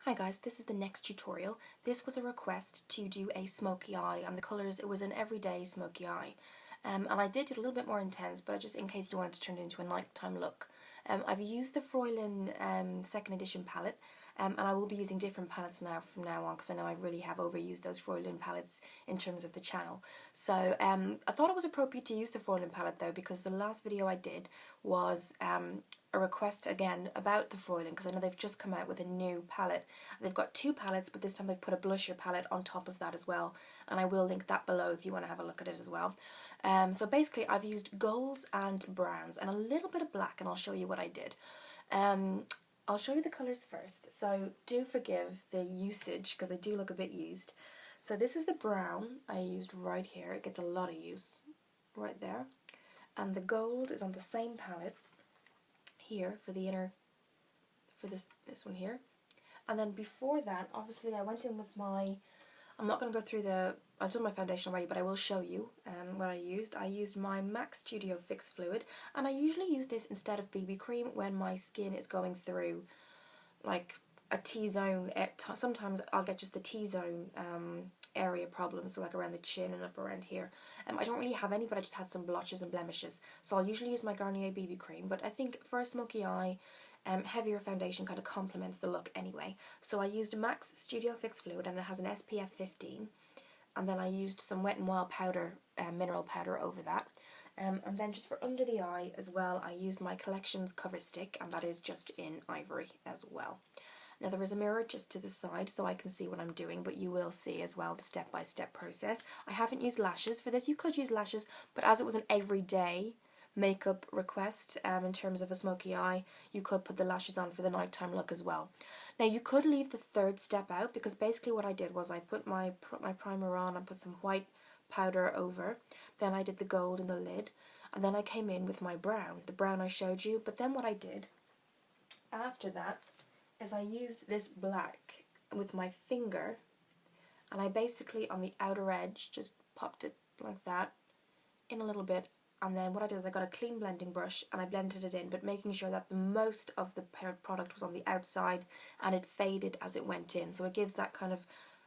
Hi guys, this is the next tutorial. This was a request to do a smoky eye, and the colours, it was an everyday smoky eye. And I did it a little bit more intense, but just in case you wanted to turn it into a nighttime look. I've used the Fräulein second edition palette, and I will be using different palettes from now on, because I know I really have overused those Fräulein palettes in terms of the channel. So I thought it was appropriate to use the Fräulein palette though, because the last video I did was a request again about the Fräulein, because I know they've just come out with a new palette. They've got two palettes, but this time they've put a blusher palette on top of that as well, and I will link that below if you want to have a look at it as well. So basically I've used golds and browns and a little bit of black, and I'll show you what I did. I'll show you the colours first, so do forgive the usage because they do look a bit used. So this is the brown I used right here. It gets a lot of use right there, and the gold is on the same palette here for the inner, for this one here. And then before that, obviously I went in with my, I'm not going to go through I've done my foundation already, but I will show you what I used. I used my MAC Studio Fix Fluid, and I usually use this instead of BB cream when my skin is going through like a T-zone. Sometimes I'll get just the T-zone area problems, so like around the chin and up around here. I don't really have any, but I just had some blotches and blemishes, so I'll usually use my Garnier BB cream, but I think for a smoky eye, heavier foundation kind of complements the look anyway. So I used MAC's Studio Fix Fluid, and it has an SPF 15, and then I used some Wet n Wild powder, mineral powder over that. And then just for under the eye as well, I used my Collections cover stick, and that is just in ivory as well. Now there is a mirror just to the side so I can see what I'm doing, but you will see as well the step-by-step process. I haven't used lashes for this. You could use lashes, but as it was an everyday makeup request in terms of a smoky eye, you could put the lashes on for the nighttime look as well. Now you could leave the third step out, because basically what I did was I put my primer on and put some white powder over, then I did the gold in the lid, and then I came in with my brown, the brown I showed you. But then what I did after that is I used this black with my finger, and I basically on the outer edge just popped it like that in a little bit. And then what I did is I got a clean blending brush and I blended it in, but making sure that the most of the product was on the outside and it faded as it went in. So it gives that kind of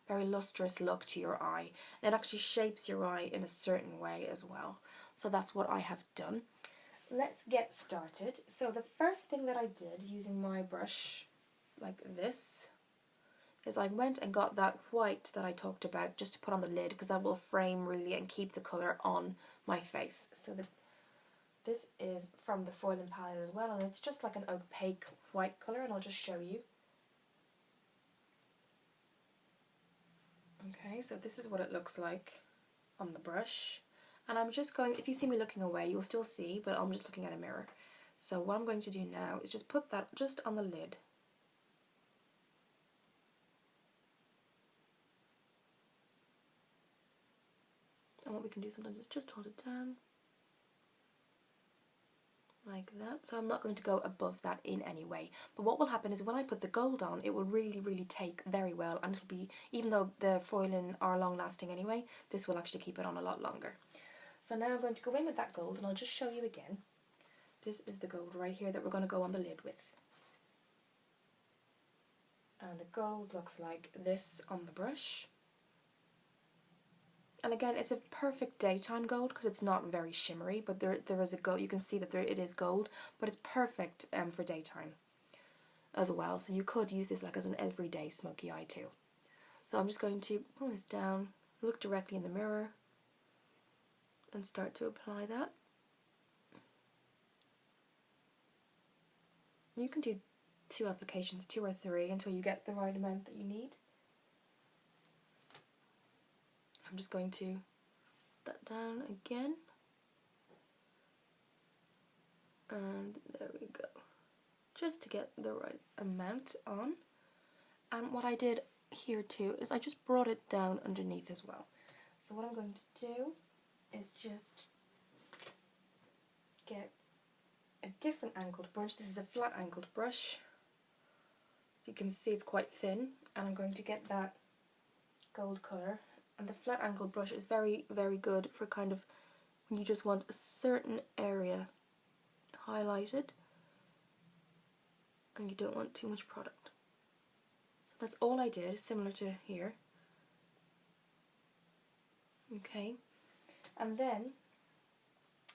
very lustrous look to your eye. And it actually shapes your eye in a certain way as well. So that's what I have done. Let's get started. So the first thing that I did using my brush like this is I went and got that white that I talked about just to put on the lid, because that will frame really and keep the colour on my face. So this is from the Fräulein palette as well, and it's just like an opaque white colour, and I'll just show you. Okay, so this is what it looks like on the brush, and I'm just going, if you see me looking away you'll still see, but I'm just looking at a mirror. So what I'm going to do now is just put that just on the lid. And what we can do sometimes is just hold it down like that. So I'm not going to go above that in any way. But what will happen is when I put the gold on, it will really take very well, and it'll be, even though the Fräulein are long lasting anyway, this will actually keep it on a lot longer. So now I'm going to go in with that gold, and I'll just show you again. This is the gold right here that we're going to go on the lid with. And the gold looks like this on the brush. And again, it's a perfect daytime gold because it's not very shimmery, but there is a gold. You can see that it is gold, but it's perfect for daytime as well. So you could use this like as an everyday smoky eye too. So I'm just going to pull this down, look directly in the mirror, and start to apply that. You can do 2 applications, 2 or 3, until you get the right amount that you need. I'm just going to put that down again, and there we go, just to get the right amount on. And what I did here too is I just brought it down underneath as well. So what I'm going to do is just get a different angled brush. This is a flat angled brush, so you can see it's quite thin, and I'm going to get that gold colour. And the flat angled brush is very good for kind of when you just want a certain area highlighted and you don't want too much product. So That's all I did, similar to here. Okay, and then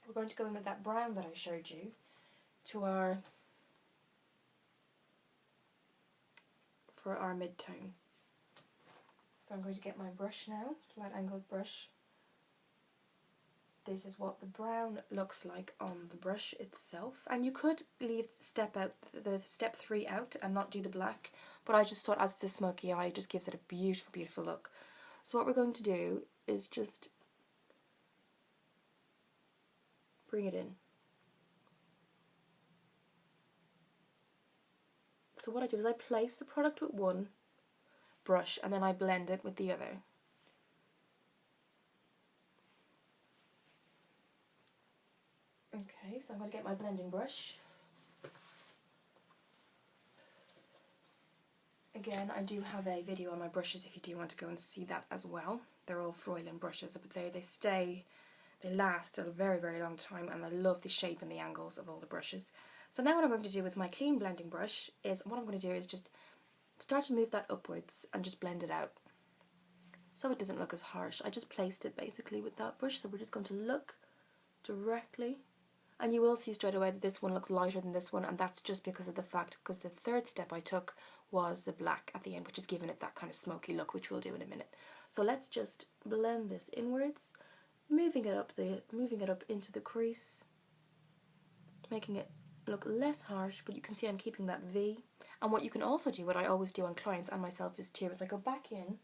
we're going to go in with that brown that I showed you for our mid-tone. So I'm going to get my brush now, flat angled brush. This is what the brown looks like on the brush itself, and you could leave the step 3 out and not do the black, but I just thought as the smoky eye it just gives it a beautiful, beautiful look. So what we're going to do is just bring it in. So what I do is I place the product with one brush and then I blend it with the other. Okay, so I'm going to get my blending brush. Again, I do have a video on my brushes if you do want to go and see that as well. They're all fräulein brushes, but they last a very, very long time, and I love the shape and the angles of all the brushes. So now what I'm going to do with my clean blending brush is just start to move that upwards and just blend it out. So it doesn't look as harsh. I just placed it basically with that brush, so we're just going to look directly. And you will see straight away that this one looks lighter than this one, and that's just because of the the third step I took was the black at the end, which is giving it that kind of smoky look, which we'll do in a minute. So let's just blend this inwards, moving it up into the crease, making it look less harsh, but you can see I'm keeping that V. And what you can also do, what I always do on clients and myself is I go back in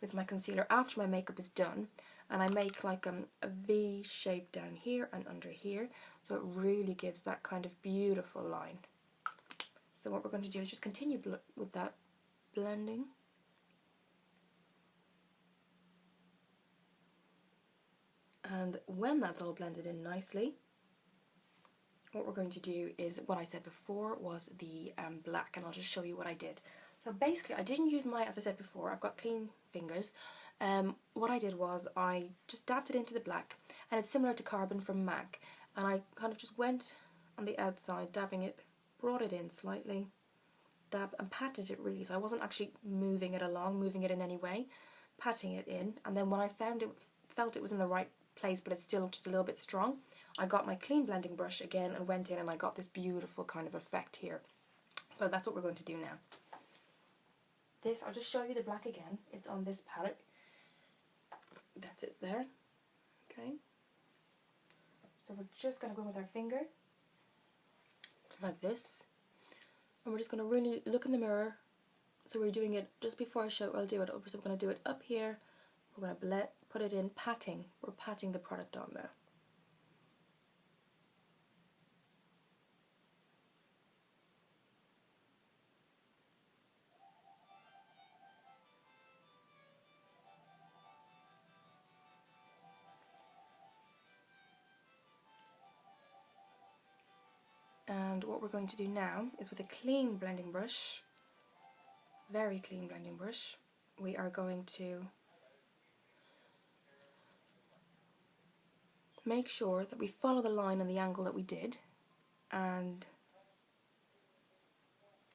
with my concealer after my makeup is done, and I make like a V shape down here and under here, so it really gives that kind of beautiful line. So what we're going to do is just continue with that blending. And when that's all blended in nicely, what we're going to do is what I said before was the black, and I'll just show you what I did. So basically I didn't use as I said before, I've got clean fingers. What I did was I just dabbed it into the black, and it's similar to Carbon from MAC, and I kind of just went on the outside, dabbing it, brought it in slightly, dab and patted it really, so I wasn't actually moving it in any way, patting it in, and then when I felt it was in the right place but it's still just a little bit strong, I got my clean blending brush again and went in and I got this beautiful kind of effect here. So that's what we're going to do now. I'll just show you the black again. It's on this palette. That's it there. Okay. So we're just going to go with our finger, like this. And we're just going to really look in the mirror. So we're doing it just before I'll do it. So we're going to do it up here. We're going to put it in patting. We're patting the product on there. And what we're going to do now is with a clean blending brush, very clean blending brush, we are going to make sure that we follow the line and the angle that we did, and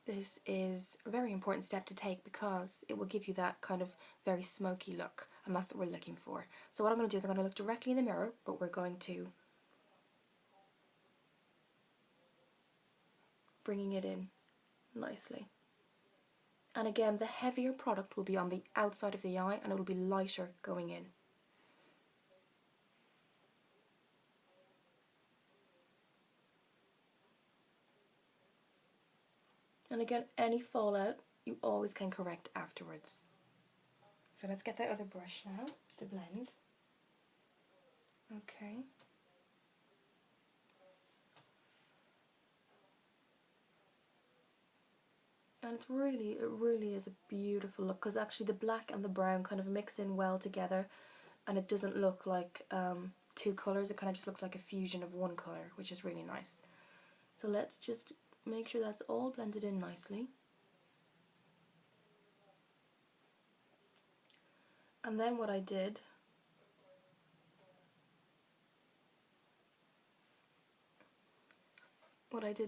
this is a very important step to take because it will give you that kind of very smoky look, and that's what we're looking for. So what I'm going to do is I'm going to look directly in the mirror, but we're going to bringing it in nicely. And again, the heavier product will be on the outside of the eye and it will be lighter going in. And again, any fallout you always can correct afterwards. So let's get that other brush now to blend. Okay. And it really is a beautiful look, because actually the black and the brown kind of mix in well together, and it doesn't look like two colours, it kind of just looks like a fusion of one colour, which is really nice. So let's just make sure that's all blended in nicely. And then what I did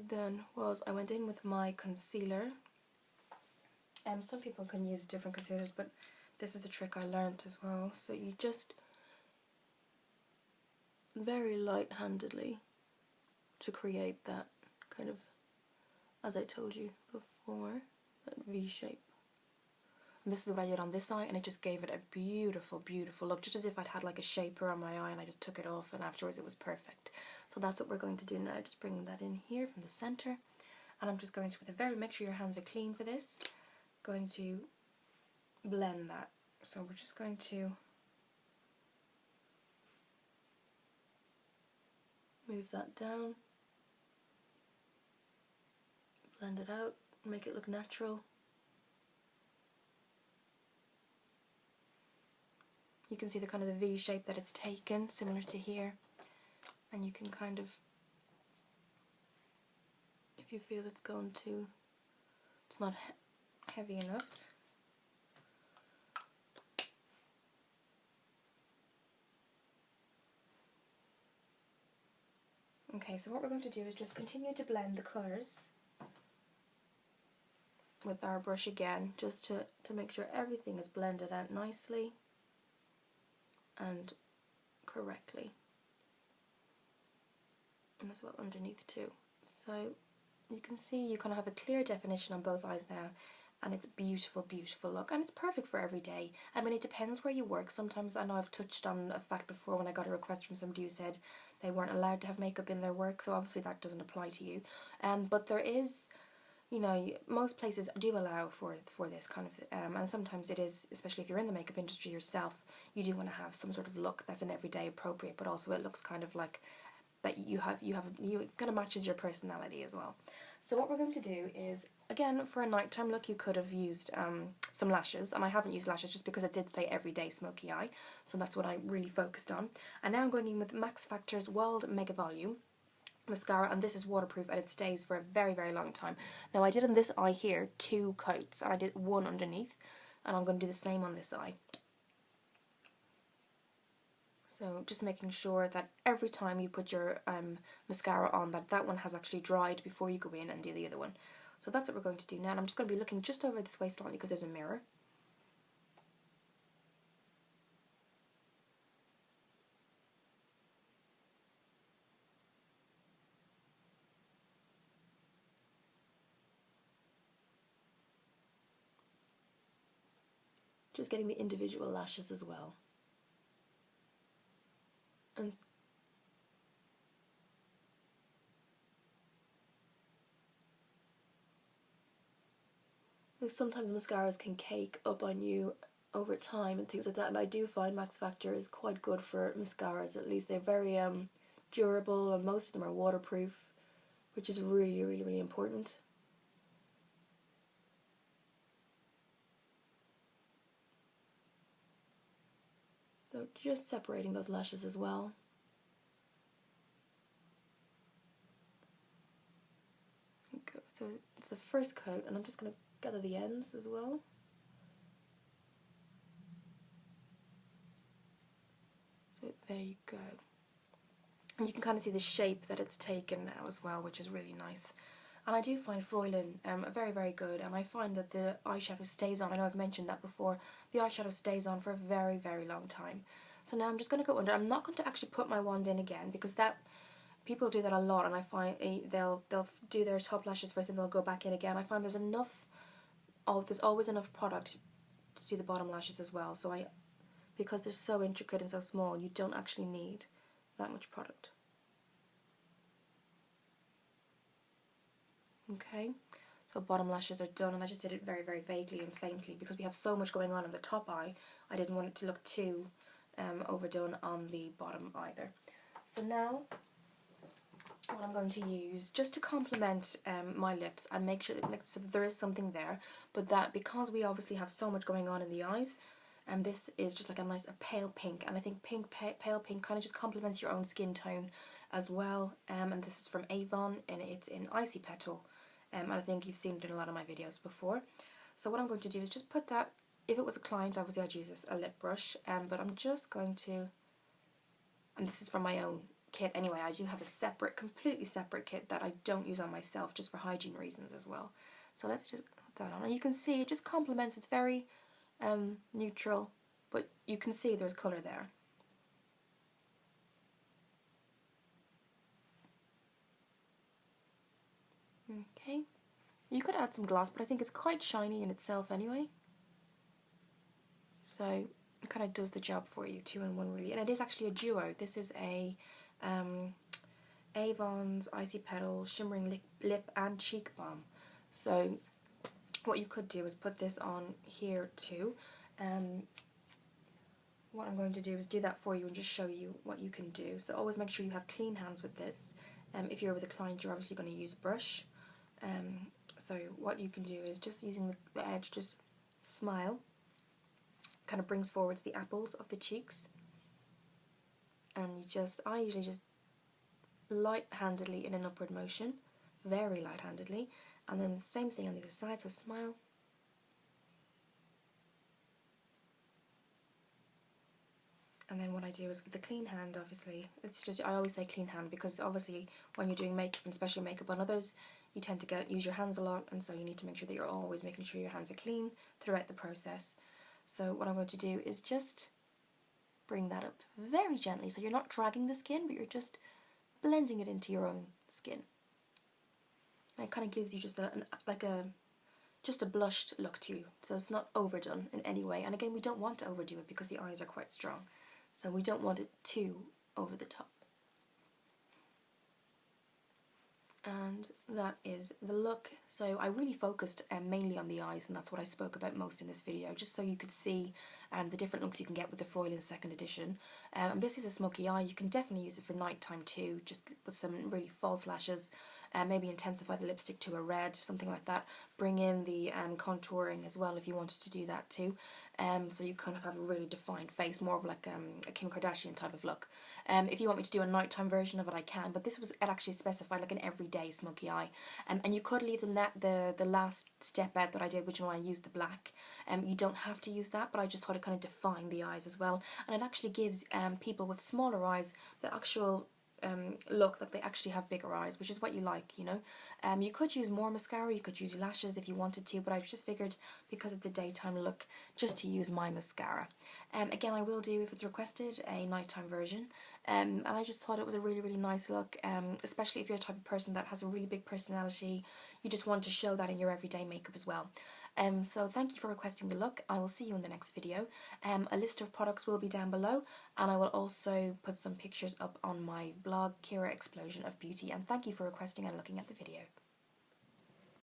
then was I went in with my concealer, Some people can use different concealers, but this is a trick I learnt as well. So you just very light-handedly to create that kind of, as I told you before, that V shape. And this is what I did on this eye, and it just gave it a beautiful, beautiful look, just as if I'd had like a shaper on my eye and I just took it off, and afterwards it was perfect. So that's what we're going to do now, just bring that in here from the centre. And I'm just going to, make sure your hands are clean for this, going to blend that. So we're just going to move that down, blend it out, make it look natural. You can see the kind of the V shape that it's taken, similar to here, and you can kind of, if you feel it's going to, it's not heavy enough, okay, so what we're going to do is just continue to blend the colours with our brush again, just to make sure everything is blended out nicely and correctly, and as well underneath too. So you can see you kind of have a clear definition on both eyes now, and it's a beautiful, beautiful look, and it's perfect for every day. I mean, it depends where you work. Sometimes, I know I've touched on a fact before when I got a request from somebody who said they weren't allowed to have makeup in their work, so obviously that doesn't apply to you. But there is, you know, most places do allow for this kind of, and sometimes it is, especially if you're in the makeup industry yourself, you do want to have some sort of look that's an everyday appropriate, but also it looks kind of like that you kind of matches your personality as well. So what we're going to do is, again, for a nighttime look, you could have used some lashes, and I haven't used lashes just because it did say everyday smoky eye, so that's what I really focused on. And now I'm going in with Max Factor's Wild Mega Volume mascara, and this is waterproof and it stays for a very, very long time. Now I did on this eye here 2 coats, and I did 1 underneath, and I'm going to do the same on this eye. So just making sure that every time you put your mascara on, that one has actually dried before you go in and do the other one. So that's what we're going to do now, and I'm just going to be looking just over this way slightly because there's a mirror. Just getting the individual lashes as well. And sometimes mascaras can cake up on you over time and things like that, and I do find Max Factor is quite good for mascaras. At least they're very durable, and most of them are waterproof, which is really, really, really important. So just separating those lashes as well. Okay, so it's the first coat, and I'm just going to gather the ends as well. So there you go. And you can kind of see the shape that it's taken now as well, which is really nice. And I do find Fräulein very, very good, and I find that the eyeshadow stays on. I know I've mentioned that before. The eyeshadow stays on for a very, very long time. So now I'm just going to go under. I'm not going to actually put my wand in again, because that people do that a lot, and I find they'll do their top lashes first and they'll go back in again. I find there's always enough product to do the bottom lashes as well. So because they're so intricate and so small, you don't actually need that much product. Okay, so bottom lashes are done, and I just did it very, very vaguely and faintly because we have so much going on in the top eye. I didn't want it to look too overdone on the bottom either. So now what I'm going to use, just to complement my lips and make sure that, so that there is something there, but that because we obviously have so much going on in the eyes, and this is just like a pale pink, and I think pale pink kind of just complements your own skin tone as well. And this is from Avon, and it's in Icy Petal, and I think you've seen it in a lot of my videos before. So what I'm going to do is just put that. If it was a client, obviously I'd use a lip brush, but I'm just going to, and this is from my own kit anyway. I do have a completely separate kit that I don't use on myself, just for hygiene reasons as well. So let's just put that on. And you can see it just complements, it's very neutral, but you can see there's colour there. Okay, you could add some gloss, but I think it's quite shiny in itself anyway. So it kind of does the job for you, 2 in 1 really. And it is actually a duo. This is a Avon's Icy Petal Shimmering Lip and Cheek Balm. So what you could do is put this on here too. What I'm going to do is do that for you and just show you what you can do. So always make sure you have clean hands with this. If you're with a client, you're obviously going to use a brush. So what you can do is just using the edge, just smile. Kind of brings forwards the apples of the cheeks. And I usually just light-handedly in an upward motion, very light-handedly. And then the same thing on the other side, so smile. And then what I do is with the clean hand, obviously, it's just, I always say clean hand because obviously when you're doing makeup, and especially makeup on others, you tend to use your hands a lot, and so you need to make sure that you're always making sure your hands are clean throughout the process. So what I'm going to do is just bring that up very gently, so you're not dragging the skin, but you're just blending it into your own skin. And it kind of gives you just a blushed look to you, so it's not overdone in any way. And again, we don't want to overdo it because the eyes are quite strong, so we don't want it too over the top. And that is the look. So I really focused mainly on the eyes, and that's what I spoke about most in this video, just so you could see the different looks you can get with the Fräulein second edition. And this is a smoky eye. You can definitely use it for nighttime too, just with some really false lashes. Maybe intensify the lipstick to a red, something like that. Bring in the contouring as well if you wanted to do that too. So you kind of have a really defined face, more of like a Kim Kardashian type of look. If you want me to do a nighttime version of it, I can, but it actually specified like an everyday smoky eye. And you could leave the last step out that I did, which one I used the black. You don't have to use that, but I just thought it kind of defined the eyes as well. And it actually gives people with smaller eyes the actual look that they actually have bigger eyes, which is what you like, you know. You could use more mascara, you could use your lashes if you wanted to, but I just figured because it's a daytime look just to use my mascara. Again, I will do, if it's requested, a nighttime version, and I just thought it was a really, really nice look, especially if you're the type of person that has a really big personality. You just want to show that in your everyday makeup as well. So thank you for requesting the look. I will see you in the next video. A list of products will be down below, and I will also put some pictures up on my blog, Kira Explosion of Beauty. And thank you for requesting and looking at the video.